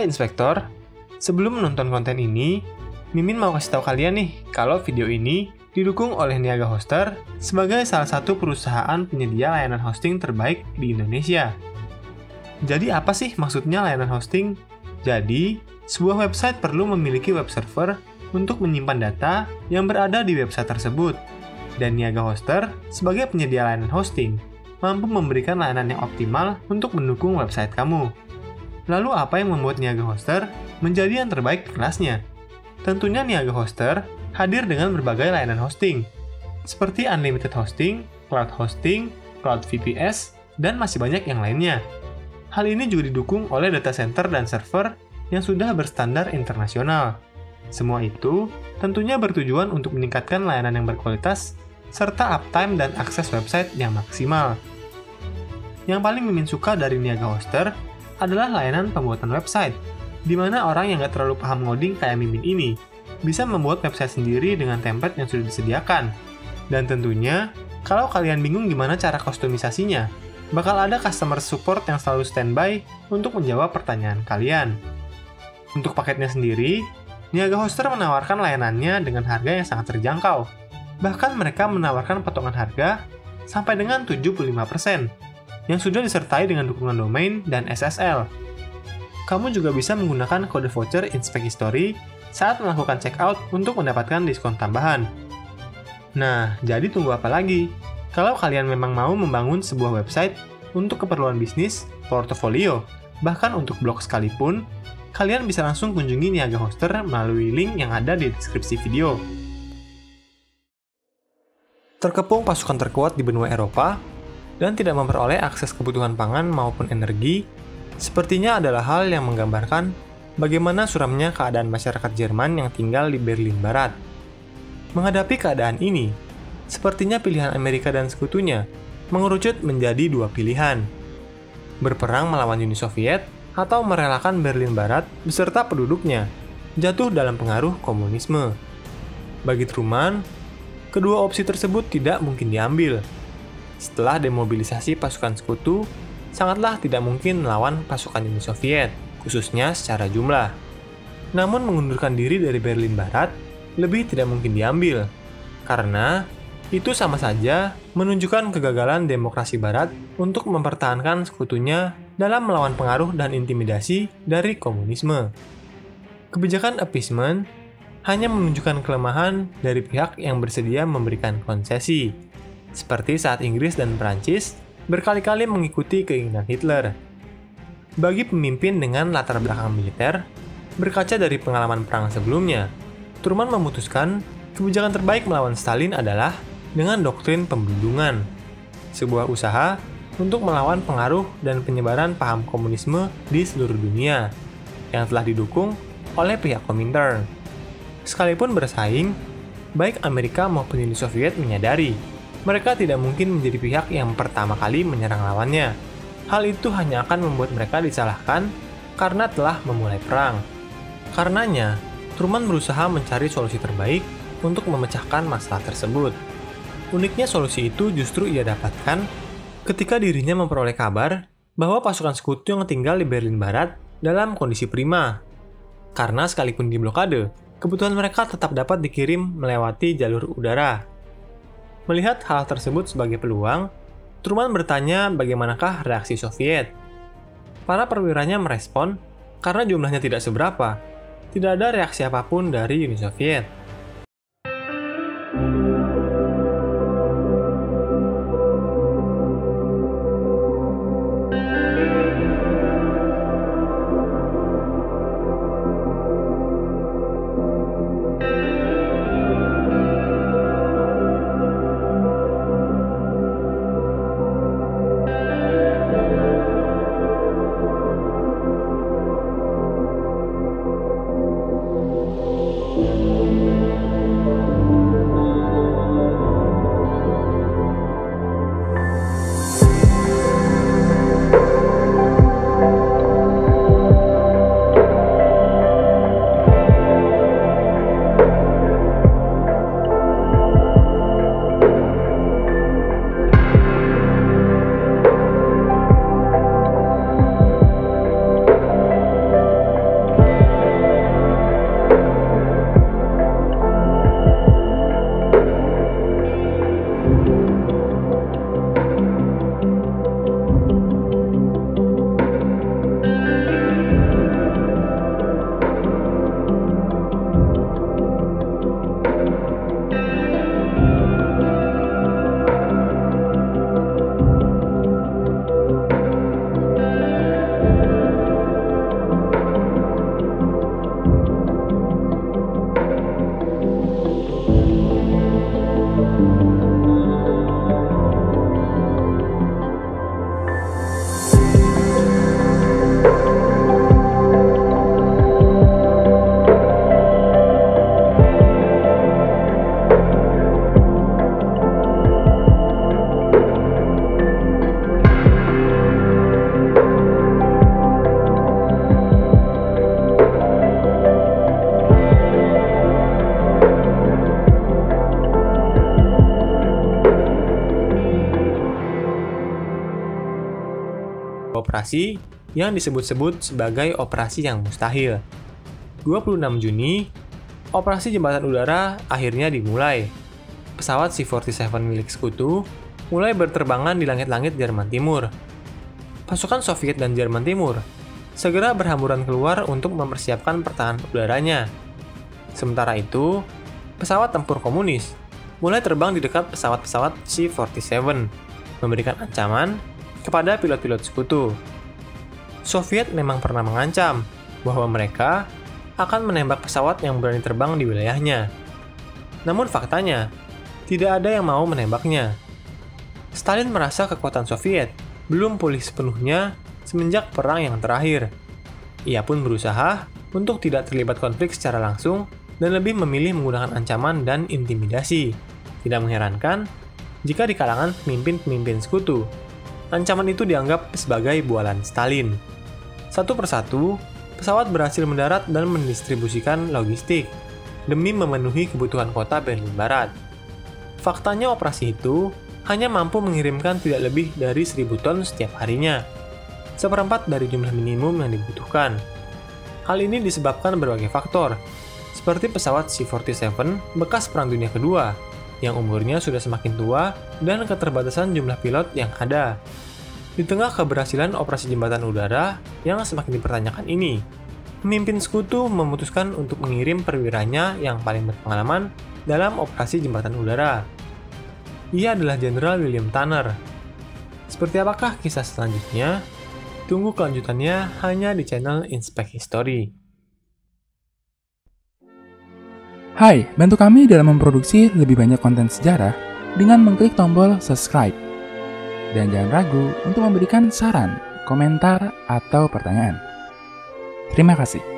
Hai Inspektor, sebelum menonton konten ini, Mimin mau kasih tahu kalian nih kalau video ini didukung oleh Niaga Hoster sebagai salah satu perusahaan penyedia layanan hosting terbaik di Indonesia. Jadi apa sih maksudnya layanan hosting? Jadi, sebuah website perlu memiliki web server untuk menyimpan data yang berada di website tersebut. Dan Niaga Hoster sebagai penyedia layanan hosting mampu memberikan layanan yang optimal untuk mendukung website kamu. Lalu apa yang membuat Niaga Hoster menjadi yang terbaik di kelasnya? Tentunya Niaga Hoster hadir dengan berbagai layanan hosting, seperti Unlimited Hosting, Cloud Hosting, Cloud VPS, dan masih banyak yang lainnya. Hal ini juga didukung oleh data center dan server yang sudah berstandar internasional. Semua itu tentunya bertujuan untuk meningkatkan layanan yang berkualitas, serta uptime dan akses website yang maksimal. Yang paling Mimin suka dari Niaga Hoster adalah layanan pembuatan website, di mana orang yang nggak terlalu paham ngoding kayak Mimin ini bisa membuat website sendiri dengan template yang sudah disediakan. Dan tentunya, kalau kalian bingung gimana cara kustomisasinya, bakal ada customer support yang selalu standby untuk menjawab pertanyaan kalian. Untuk paketnya sendiri, Niaga Hoster menawarkan layanannya dengan harga yang sangat terjangkau. Bahkan mereka menawarkan potongan harga sampai dengan 75%, yang sudah disertai dengan dukungan domain dan SSL. Kamu juga bisa menggunakan kode voucher Inspect History saat melakukan checkout untuk mendapatkan diskon tambahan. Nah, jadi tunggu apa lagi? Kalau kalian memang mau membangun sebuah website untuk keperluan bisnis, portofolio, bahkan untuk blog sekalipun, kalian bisa langsung kunjungi Niaga Hoster melalui link yang ada di deskripsi video. Terkepung pasukan terkuat di benua Eropa, dan tidak memperoleh akses kebutuhan pangan maupun energi, sepertinya adalah hal yang menggambarkan bagaimana suramnya keadaan masyarakat Jerman yang tinggal di Berlin Barat. Menghadapi keadaan ini, sepertinya pilihan Amerika dan sekutunya mengerucut menjadi dua pilihan: berperang melawan Uni Soviet atau merelakan Berlin Barat beserta penduduknya jatuh dalam pengaruh komunisme. Bagi Truman, kedua opsi tersebut tidak mungkin diambil. Setelah demobilisasi pasukan sekutu, sangatlah tidak mungkin melawan pasukan Uni Soviet, khususnya secara jumlah. Namun mengundurkan diri dari Berlin Barat lebih tidak mungkin diambil, karena itu sama saja menunjukkan kegagalan demokrasi Barat untuk mempertahankan sekutunya dalam melawan pengaruh dan intimidasi dari komunisme. Kebijakan appeasement hanya menunjukkan kelemahan dari pihak yang bersedia memberikan konsesi, seperti saat Inggris dan Prancis berkali-kali mengikuti keinginan Hitler. Bagi pemimpin dengan latar belakang militer, berkaca dari pengalaman perang sebelumnya, Truman memutuskan kebijakan terbaik melawan Stalin adalah dengan doktrin pembendungan, sebuah usaha untuk melawan pengaruh dan penyebaran paham komunisme di seluruh dunia, yang telah didukung oleh pihak Komintern. Sekalipun bersaing, baik Amerika maupun Uni Soviet menyadari mereka tidak mungkin menjadi pihak yang pertama kali menyerang lawannya. Hal itu hanya akan membuat mereka disalahkan karena telah memulai perang. Karenanya, Truman berusaha mencari solusi terbaik untuk memecahkan masalah tersebut. Uniknya solusi itu justru ia dapatkan ketika dirinya memperoleh kabar bahwa pasukan sekutu yang tinggal di Berlin Barat dalam kondisi prima. Karena sekalipun diblokade, kebutuhan mereka tetap dapat dikirim melewati jalur udara. Melihat hal tersebut sebagai peluang, Truman bertanya bagaimanakah reaksi Soviet. Para perwiranya merespon, karena jumlahnya tidak seberapa, tidak ada reaksi apapun dari Uni Soviet. operasi yang disebut-sebut sebagai operasi yang mustahil. 26 Juni, operasi jembatan udara akhirnya dimulai. Pesawat C-47 milik Sekutu mulai berterbangan di langit-langit Jerman Timur. Pasukan Soviet dan Jerman Timur segera berhamburan keluar untuk mempersiapkan pertahanan udaranya. Sementara itu, pesawat tempur komunis mulai terbang di dekat pesawat-pesawat C-47, memberikan ancaman kepada pilot-pilot Sekutu. Soviet memang pernah mengancam bahwa mereka akan menembak pesawat yang berani terbang di wilayahnya. Namun faktanya, tidak ada yang mau menembaknya. Stalin merasa kekuatan Soviet belum pulih sepenuhnya semenjak perang yang terakhir. Ia pun berusaha untuk tidak terlibat konflik secara langsung dan lebih memilih menggunakan ancaman dan intimidasi. Tidak mengherankan jika di kalangan pemimpin-pemimpin Sekutu, ancaman itu dianggap sebagai bualan Stalin. Satu persatu, pesawat berhasil mendarat dan mendistribusikan logistik demi memenuhi kebutuhan kota Berlin Barat. Faktanya operasi itu hanya mampu mengirimkan tidak lebih dari 1.000 ton setiap harinya, seperempat dari jumlah minimum yang dibutuhkan. Hal ini disebabkan berbagai faktor, seperti pesawat C-47 bekas Perang Dunia Kedua, yang umurnya sudah semakin tua dan keterbatasan jumlah pilot yang ada. Di tengah keberhasilan operasi jembatan udara yang semakin dipertanyakan ini, pemimpin Sekutu memutuskan untuk mengirim perwiranya yang paling berpengalaman dalam operasi jembatan udara. Ia adalah Jenderal William Tanner. Seperti apakah kisah selanjutnya? Tunggu kelanjutannya hanya di channel Inspect History. Hai, bantu kami dalam memproduksi lebih banyak konten sejarah dengan mengklik tombol subscribe. Dan jangan ragu untuk memberikan saran, komentar, atau pertanyaan. Terima kasih.